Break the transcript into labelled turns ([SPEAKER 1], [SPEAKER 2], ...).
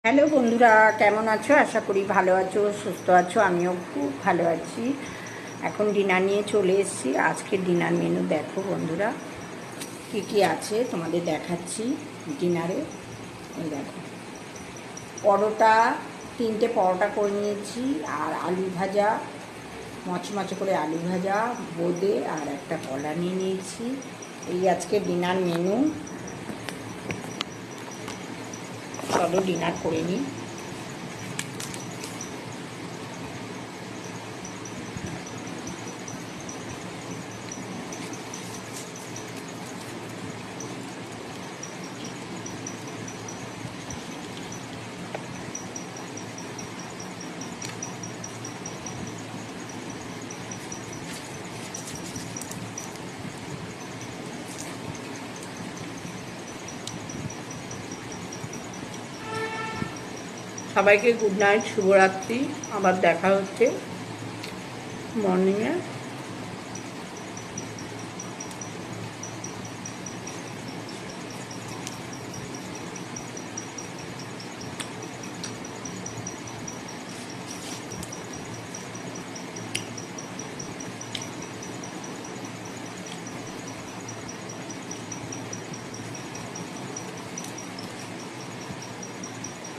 [SPEAKER 1] Hello বন্ধুরা, কেমন আছো? আশা করি ভালো আছো, সুস্থ আছো। আমিও খুব ভালো আছি। এখন ডিনার নিয়ে চলে এসেছি। আজকের ডিনার মেনু দেখো বন্ধুরা, কী কী আছে তোমাদের দেখাচ্ছি ডিনারে। এই দেখো, পরোটা, 3টে পরোটা করে নিয়েছি, আর আলু ভাজা, মচমচে করে আলু ভাজা, বোঁদে, আর একটা কলা নিয়ে নিয়েছি। এই আজকে ডিনার মেনু। চলো ডিনার করে নিই। সবাইকে গুড নাইট, শুভরাত্রি। আবার দেখা হচ্ছে মর্নিংয়ে।